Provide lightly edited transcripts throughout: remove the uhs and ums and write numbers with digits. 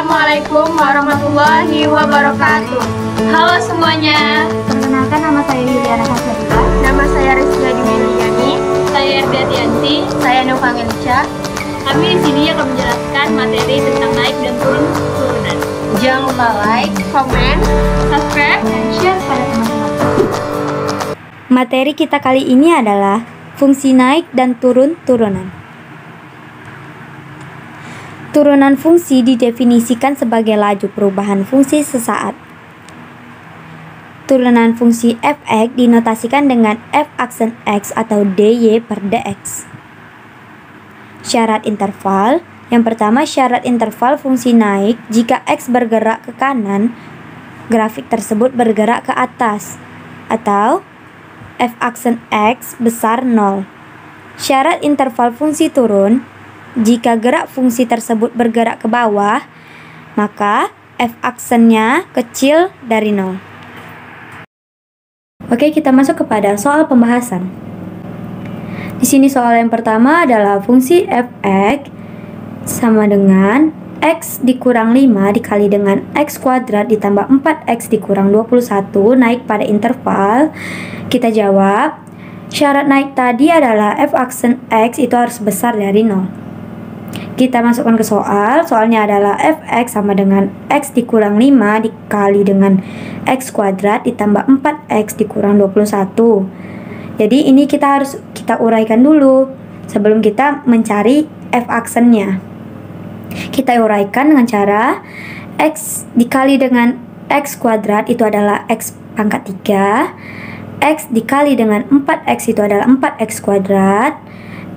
Assalamualaikum warahmatullahi wabarakatuh. Halo semuanya. Perkenalkan, nama saya Yuliana Hasnabila. Nama saya Rizky Adimiliani. Saya Erdiatianti. Saya Nova Melisha. Kami di sini akan menjelaskan materi tentang naik dan turunan. Jangan lupa like, komen, subscribe, Dan share pada teman-teman. Materi kita kali ini adalah fungsi naik dan turunan. Turunan fungsi didefinisikan sebagai laju perubahan fungsi sesaat. Turunan fungsi f(x) dinotasikan dengan f aksen x atau dy per dx. Syarat interval. Yang pertama, syarat interval fungsi naik jika x bergerak ke kanan, grafik tersebut bergerak ke atas, atau f aksen x besar 0. Syarat interval fungsi turun, jika gerak fungsi tersebut bergerak ke bawah, maka f aksennya kecil dari 0. Oke, kita masuk kepada soal pembahasan. Di sini soal yang pertama adalah fungsi f(x) sama dengan x dikurang 5 dikali dengan x kuadrat ditambah 4x dikurang 21 naik pada interval. Kita jawab, syarat naik tadi adalah f aksen x itu harus besar dari 0. Kita masukkan ke soalnya adalah f(x) sama dengan x dikurang 5 dikali dengan x kuadrat ditambah 4x dikurang 21. Jadi ini kita uraikan dulu sebelum kita mencari f aksennya. Kita uraikan dengan cara x dikali dengan x kuadrat itu adalah x pangkat 3, x dikali dengan 4x itu adalah 4x kuadrat,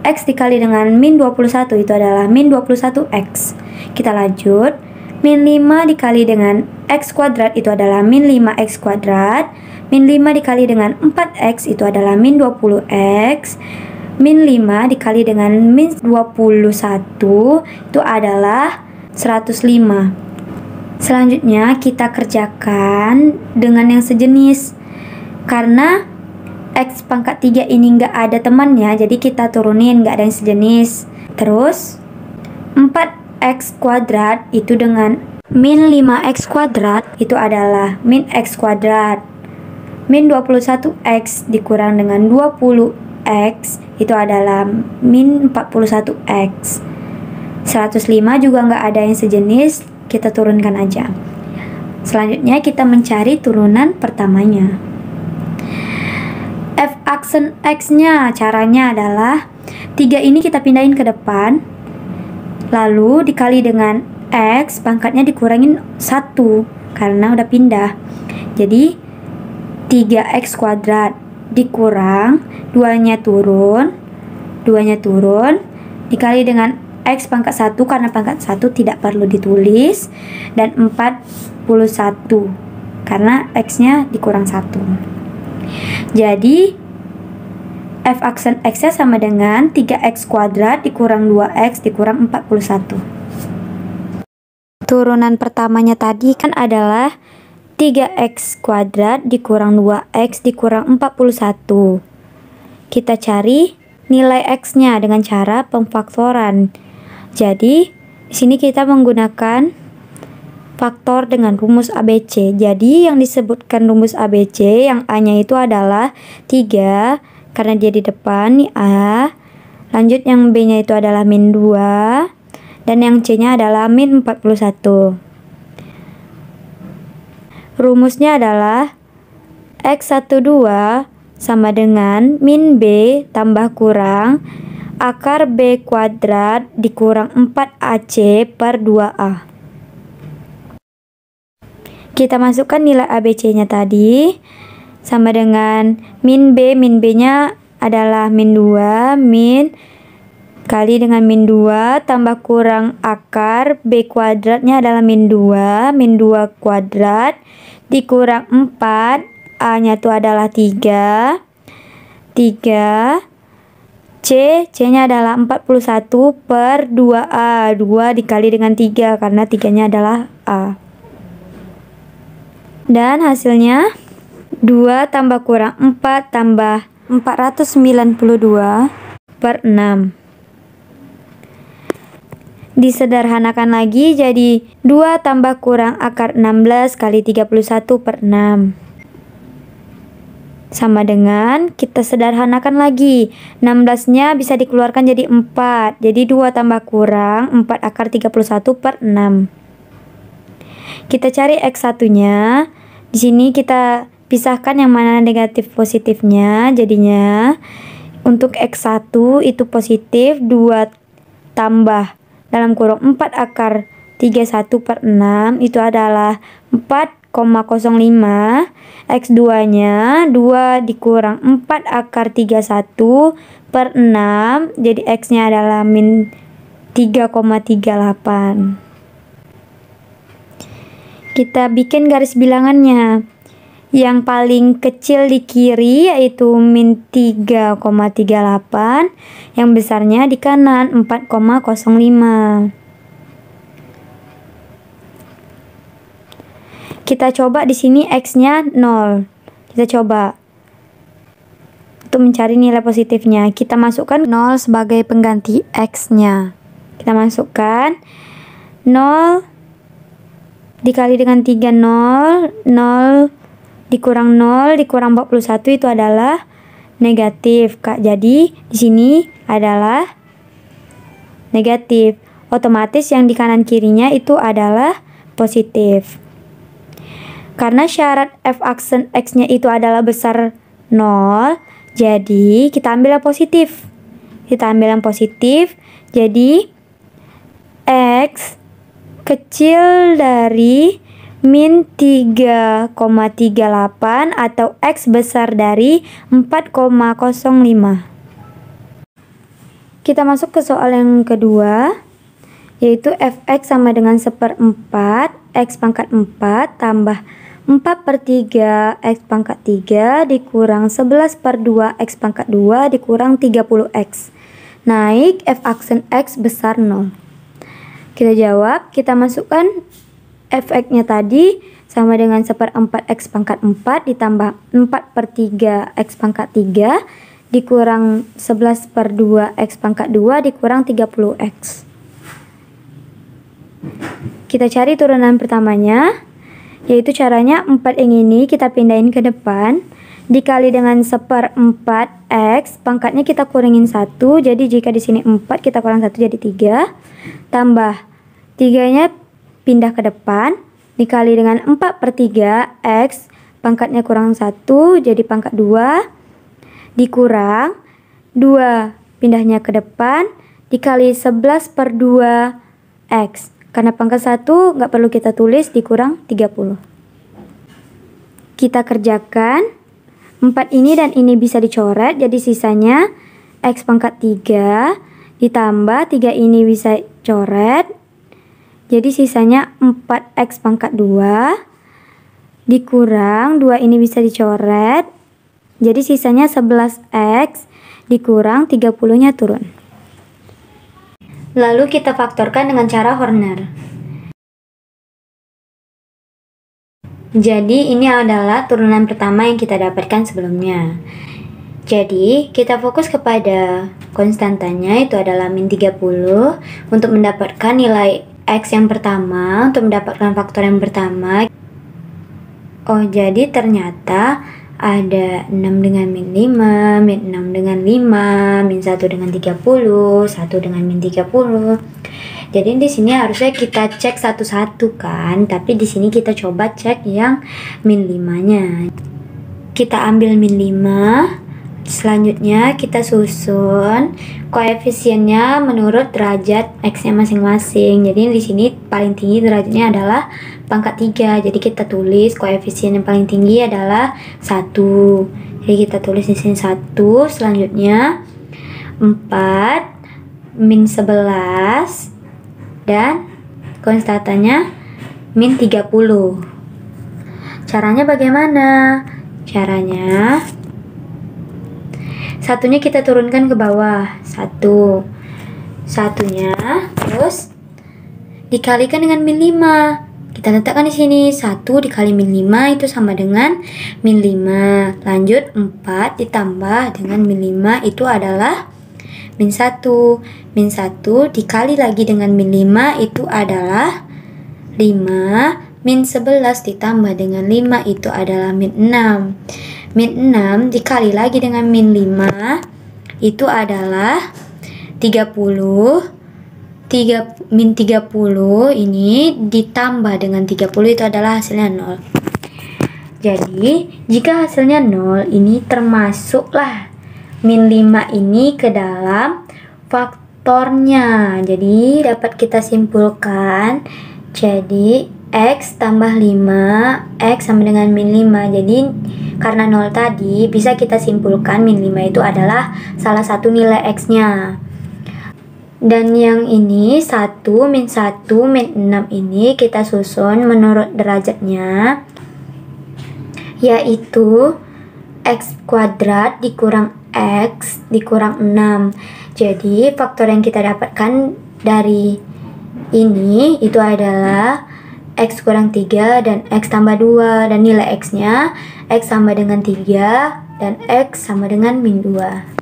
x dikali dengan min 21 itu adalah min 21x. Kita lanjut, min 5 dikali dengan x kuadrat itu adalah min 5x kuadrat, min 5 dikali dengan 4x itu adalah min 20x, min 5 dikali dengan min 21 itu adalah 105. Selanjutnya kita kerjakan dengan yang sejenis. Karena x pangkat 3 ini nggak ada temannya, jadi kita turunin, nggak ada yang sejenis. Terus 4x kuadrat itu dengan min 5x kuadrat itu adalah min x kuadrat. Min 21x dikurang dengan 20x itu adalah min 41x. 105 juga nggak ada yang sejenis, kita turunkan aja. Selanjutnya kita mencari turunan pertamanya. F aksen x-nya caranya adalah 3 ini kita pindahin ke depan, lalu dikali dengan x pangkatnya dikurangin 1 karena udah pindah. Jadi 3x kuadrat dikurang 2-nya turun dikali dengan x pangkat 1 karena pangkat 1 tidak perlu ditulis, dan 41 karena x-nya dikurang 1. Jadi f aksen x-nya sama dengan 3x kuadrat dikurang 2x dikurang 41. Turunan pertamanya tadi kan adalah 3x kuadrat dikurang 2x dikurang 41. Kita cari nilai x-nya dengan cara pemfaktoran. Jadi di sini kita menggunakan faktor dengan rumus ABC. Jadi yang disebutkan rumus ABC, yang A-nya itu adalah 3 karena dia di depan nih A. Lanjut yang B-nya itu adalah min 2 dan yang C-nya adalah min 41. Rumusnya adalah x12 sama dengan min B tambah kurang akar B kuadrat dikurang 4AC per 2A. Kita masukkan nilai ABC-nya tadi sama dengan min B-nya adalah min 2, min kali dengan min 2 tambah kurang akar B kuadratnya adalah min 2 kuadrat dikurang 4, A-nya itu adalah 3, C-nya adalah 41 per 2A, 2 dikali dengan 3 karena 3-nya adalah A. Dan hasilnya 2 tambah kurang 4 tambah 492 per 6. Disederhanakan lagi jadi 2 tambah kurang akar 16 kali 31 per 6. Sama dengan kita sederhanakan lagi, 16-nya bisa dikeluarkan jadi 4. Jadi 2 tambah kurang 4 akar 31 per 6. Kita cari X1-nya. Di sini kita pisahkan yang mana negatif positifnya. Jadinya untuk X1 itu positif 2 tambah dalam kurung 4 akar 31 per 6 itu adalah 4,05. X2-nya 2 dikurang 4 akar 31 per 6. Jadi X-nya adalah min 3,38. Kita bikin garis bilangannya. Yang paling kecil di kiri yaitu min 3,38. Yang besarnya di kanan 4,05. Kita coba di sini X-nya 0. Kita coba untuk mencari nilai positifnya. Kita masukkan 0 sebagai pengganti X-nya. Kita masukkan 0 dikali dengan 3, 0. 0 dikurang 0 dikurang 41 itu adalah negatif, Kak. Jadi di sini adalah negatif. Otomatis yang di kanan kirinya itu adalah positif. Karena syarat f aksen X-nya itu adalah besar 0, jadi kita ambil yang positif. Kita ambil yang positif, jadi X kecil dari min 3,38 atau X besar dari 4,05. Kita masuk ke soal yang kedua, yaitu fx sama dengan 1/4 X pangkat 4 tambah 4/3 X pangkat 3 dikurang 11/2 X pangkat 2 dikurang 30X. Naik f aksen X besar 0. Kita jawab, kita masukkan fx-nya tadi sama dengan 1/4 X pangkat 4 ditambah 4/3 X pangkat 3 dikurang 11/2 X pangkat 2 dikurang 30X. Kita cari turunan pertamanya, yaitu caranya 4 yang ini kita pindahin ke depan, dikali dengan 1/4 X, pangkatnya kita kurangin 1, jadi jika di sini 4 kita kurang 1 jadi 3, tambah 3-nya pindah ke depan, dikali dengan 4/3 X, pangkatnya kurang 1, jadi pangkat 2, dikurang 2 pindahnya ke depan, dikali 11/2 X. Karena pangkat 1 nggak perlu kita tulis, dikurang 30. Kita kerjakan 4 ini dan ini bisa dicoret, jadi sisanya X pangkat 3 ditambah 3 ini bisa coret, jadi sisanya 4X pangkat 2 dikurang 2 ini bisa dicoret, jadi sisanya 11X dikurang 30-nya turun. Lalu kita faktorkan dengan cara Horner. Jadi ini adalah turunan pertama yang kita dapatkan sebelumnya. Jadi kita fokus kepada konstantanya, itu adalah min 30 untuk mendapatkan nilai X yang pertama, untuk mendapatkan faktor yang pertama. Oh, jadi ternyata ada 6 dengan min 5, min 6 dengan 5, min 1 dengan 30, 1 dengan min 30. Jadi di sini harusnya kita cek satu-satu kan, tapi di sini kita coba cek yang min 5-nya. Kita ambil min 5, selanjutnya kita susun koefisiennya menurut derajat X-nya masing-masing. Jadi di sini paling tinggi derajatnya adalah pangkat 3. Jadi kita tulis koefisien yang paling tinggi adalah 1. Jadi kita tulis di sini 1, selanjutnya 4 min 11 dan konstantanya min 30. Caranya bagaimana? Caranya satunya kita turunkan ke bawah, 1. Satunya terus dikalikan dengan min 5. Kita letakkan di sini 1 dikali min 5 itu sama dengan min 5. Lanjut 4 ditambah dengan min 5 itu adalah min 1. Min 1 dikali lagi dengan min 5 itu adalah 5. Min 11 ditambah dengan 5 itu adalah min 6. Min 6 dikali lagi dengan min 5 itu adalah 30. Min 30 ini ditambah dengan 30 itu adalah hasilnya 0. Jadi jika hasilnya 0, ini termasuklah min 5 ini ke dalam faktornya. Jadi dapat kita simpulkan, jadi X tambah 5, X sama dengan min 5. Jadi karena 0 tadi, bisa kita simpulkan min 5 itu adalah salah satu nilai X-nya. Dan yang ini 1, min 1, min 6 ini kita susun menurut derajatnya, yaitu X kuadrat dikurang X dikurang 6. Jadi faktor yang kita dapatkan dari ini itu adalah X kurang 3 dan X tambah 2. Dan nilai X-nya X sama dengan 3 dan X sama dengan min 2.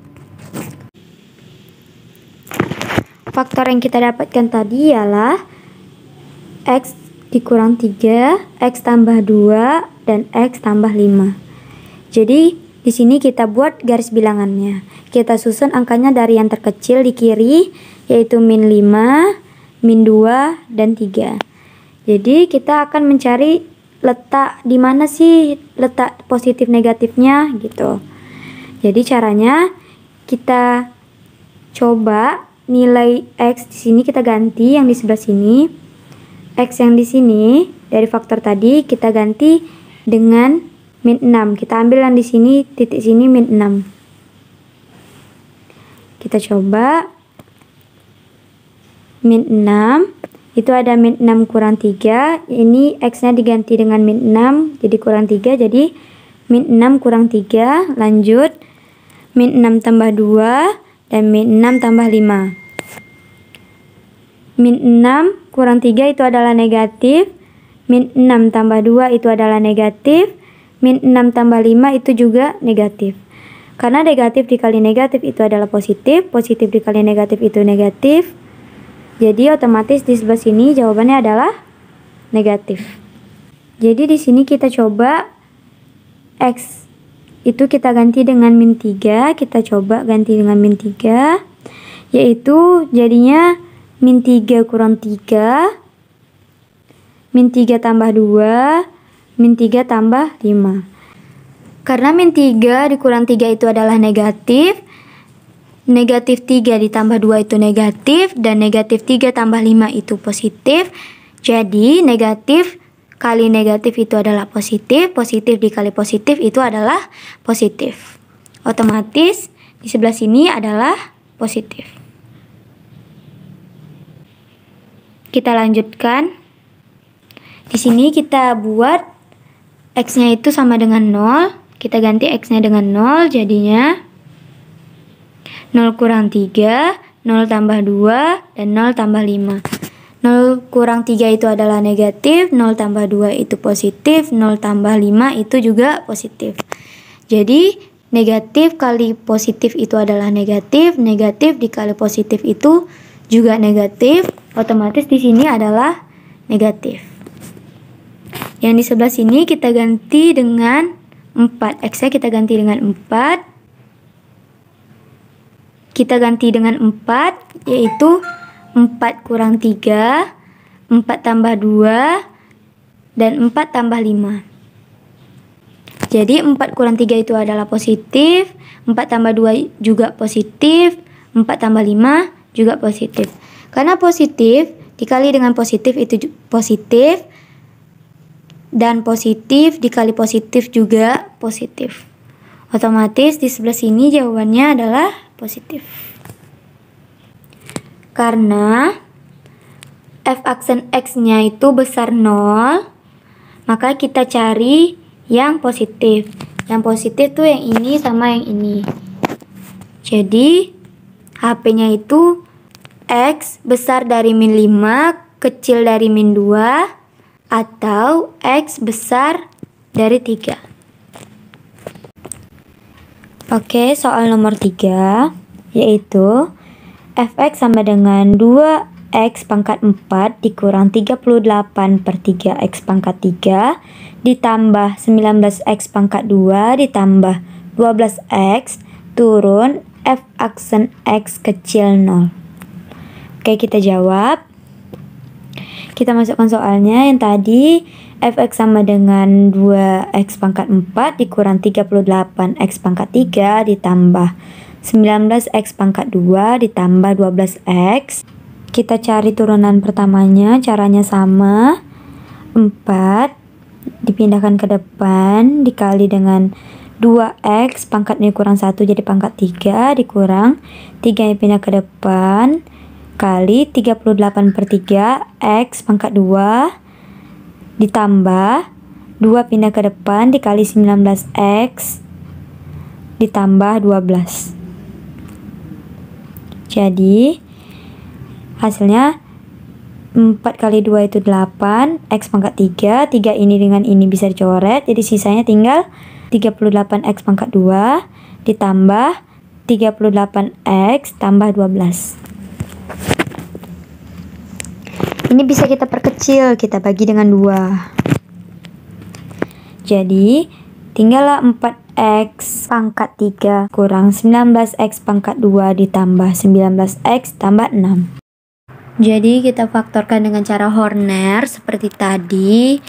Faktor yang kita dapatkan tadi ialah X dikurang 3, X tambah 2, dan X tambah 5. Jadi di sini kita buat garis bilangannya. Kita susun angkanya dari yang terkecil di kiri, yaitu min 5, min 2, dan 3. Jadi kita akan mencari letak di mana sih letak positif negatifnya gitu. Jadi caranya kita coba nilai X di sini kita ganti yang di sebelah sini. X yang di sini dari faktor tadi kita ganti dengan min 6. Kita ambil yang di sini, titik sini min 6. Kita coba min 6. Itu ada min 6 kurang 3. Ini X-nya diganti dengan min 6, jadi kurang 3. Jadi min 6 kurang 3. Lanjut min 6 tambah 2 dan min 6 tambah 5. Min 6 kurang 3 itu adalah negatif. Min 6 tambah 2 itu adalah negatif. Min 6 tambah 5 itu juga negatif. Karena negatif dikali negatif itu adalah positif. Positif dikali negatif itu negatif. Jadi otomatis di sebelah sini jawabannya adalah negatif. Jadi di sini kita coba X itu kita ganti dengan min 3. Kita coba ganti dengan min 3. Yaitu jadinya min 3 kurang 3. Min 3 tambah 2. Min 3 tambah 5. Karena min 3 dikurang 3 itu adalah negatif. Negatif 3 ditambah 2 itu negatif. Dan negatif 3 tambah 5 itu positif. Jadi negatif kali negatif itu adalah positif. Positif dikali positif itu adalah positif. Otomatis di sebelah sini adalah positif. Kita lanjutkan. Di sini kita buat X-nya itu sama dengan 0. Kita ganti X-nya dengan 0. Jadinya 0 kurang 3, 0 tambah 2, dan 0 tambah 5. 0 kurang 3 itu adalah negatif, 0 tambah 2 itu positif, 0 tambah 5 itu juga positif. Jadi negatif kali positif itu adalah negatif, negatif dikali positif itu juga negatif, otomatis di sini adalah negatif. Yang di sebelah sini kita ganti dengan 4. X-nya kita ganti dengan 4. Kita ganti dengan 4, yaitu 4 kurang 3, 4 tambah 2, dan 4 tambah 5. Jadi 4 kurang 3 itu adalah positif, 4 tambah 2 juga positif, 4 tambah 5 juga positif. Karena positif dikali dengan positif itu positif, dan positif dikali positif juga positif. Otomatis di sebelah sini jawabannya adalah positif. Karena f aksen X-nya itu besar 0, maka kita cari yang positif. Yang positif tuh yang ini sama yang ini. Jadi HP-nya itu X besar dari min 5, kecil dari min 2, atau X besar dari 3. Oke, soal nomor 3, yaitu fx sama dengan 2x pangkat 4 dikurang 38/3x pangkat 3 ditambah 19x pangkat 2 ditambah 12x turun f aksen x kecil 0. Oke, kita jawab. Kita masukkan soalnya yang tadi, fx sama dengan 2x pangkat 4 dikurang 38x pangkat 3 ditambah 19x pangkat 2 ditambah 12x. Kita cari turunan pertamanya, caranya sama. 4 dipindahkan ke depan dikali dengan 2x pangkatnya kurang 1 jadi pangkat 3 dikurang 3 yang pindah ke depan kali 38/3 x pangkat 2 ditambah 2 pindah ke depan dikali 19x ditambah 12. Jadi hasilnya 4 kali 2 itu 8, x pangkat 3, 3 ini dengan ini bisa dicoret, jadi sisanya tinggal 38x pangkat 2 ditambah 38x tambah 12. Ini bisa kita perkecil, kita bagi dengan 2. Jadi tinggallah 4x pangkat 3 kurang 19x pangkat 2 ditambah 19x tambah 6. Jadi kita faktorkan dengan cara Horner seperti tadi.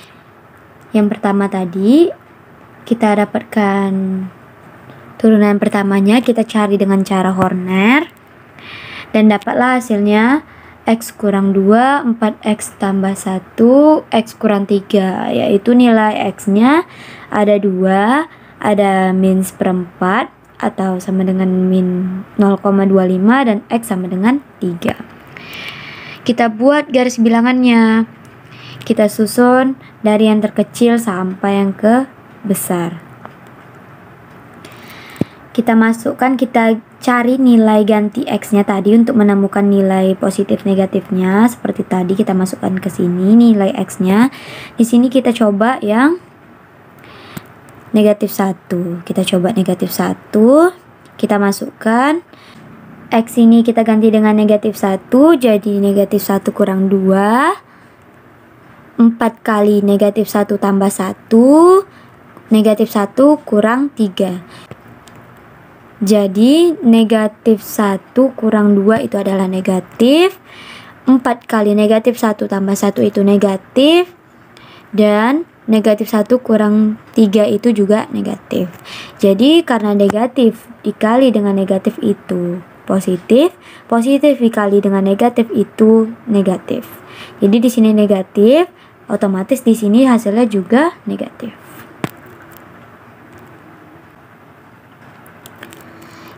Yang pertama tadi kita dapatkan turunan pertamanya, kita cari dengan cara Horner dan dapatlah hasilnya x kurang 2, 4x tambah 1, x kurang 3, yaitu nilai x nya ada 2, ada min seperempat atau sama dengan min 0,25 dan x sama dengan 3. Kita buat garis bilangannya. Kita susun dari yang terkecil sampai yang ke besar. Kita masukkan, kita cari nilai ganti x-nya tadi untuk menemukan nilai positif negatifnya. Seperti tadi kita masukkan ke sini nilai x-nya. Di sini kita coba yang negatif 1. Kita coba negatif 1. Kita masukkan x ini kita ganti dengan negatif 1, jadi negatif 1 kurang 2, 4 kali negatif 1 tambah 1, negatif 1 kurang 3. Jadi negatif 1 kurang 2 itu adalah negatif, 4 kali negatif 1 tambah 1 itu negatif, dan negatif 1 kurang 3 itu juga negatif. Jadi karena negatif dikali dengan negatif itu positif, positif dikali dengan negatif itu negatif. Jadi di sini negatif, otomatis di sini hasilnya juga negatif.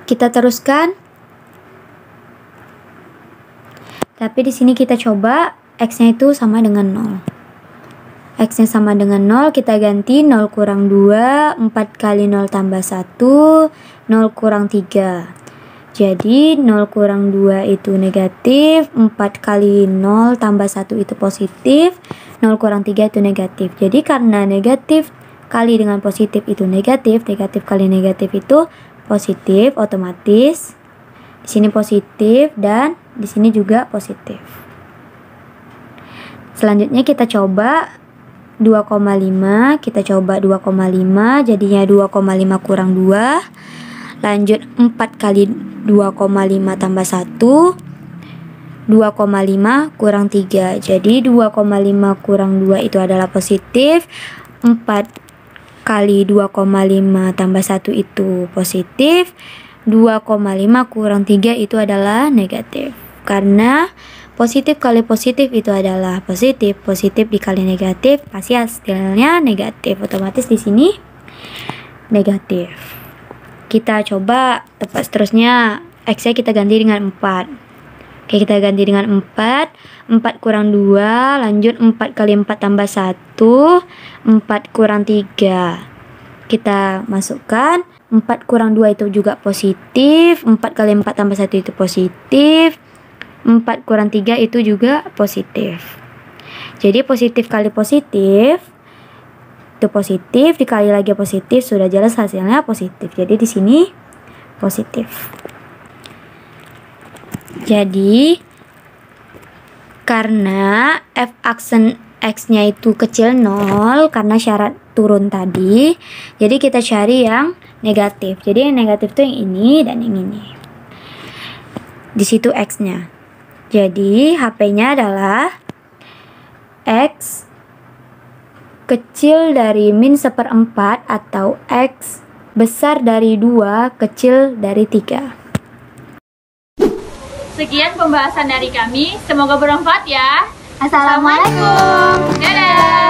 Kita teruskan. Tapi di sini kita coba x-nya itu sama dengan 0. X-nya sama dengan 0, kita ganti 0 kurang 2, 4 kali 0 tambah 1, 0 kurang 3. Jadi 0 kurang 2 itu negatif, 4 kali 0 tambah 1 itu positif, 0 kurang 3 itu negatif. Jadi karena negatif kali dengan positif itu negatif, negatif kali negatif itu positif, otomatis di sini positif dan di sini juga positif. Selanjutnya kita coba 2,5, kita coba 2,5, jadinya 2,5 kurang 2. Lanjut 4 kali 2,5 tambah 1, 2,5 kurang 3. Jadi 2,5 kurang 2 itu adalah positif, 4 kali 2,5 tambah 1 itu positif, 2,5 kurang 3 itu adalah negatif. Karena positif kali positif itu adalah positif, positif dikali negatif pasti hasilnya negatif. Otomatis di sini negatif. Kita coba tempat seterusnya, x-nya kita ganti dengan 4. Oke, kita ganti dengan 4. 4 kurang 2, lanjut 4 kali 4 tambah 1, 4 kurang 3. Kita masukkan, 4 kurang 2 itu juga positif, 4 kali 4 tambah 1 itu positif, 4 kurang 3 itu juga positif. Jadi positif kali positif itu positif dikali lagi positif, sudah jelas hasilnya positif. Jadi di sini positif. Jadi karena f aksen x-nya itu kecil 0 karena syarat turun tadi, jadi kita cari yang negatif. Jadi yang negatif itu yang ini dan yang ini. Di situ x-nya. Jadi HP-nya adalah x kecil dari min 1/4 atau x besar dari 2 kecil dari 3. Sekian pembahasan dari kami, semoga bermanfaat ya. Assalamualaikum. Dadah.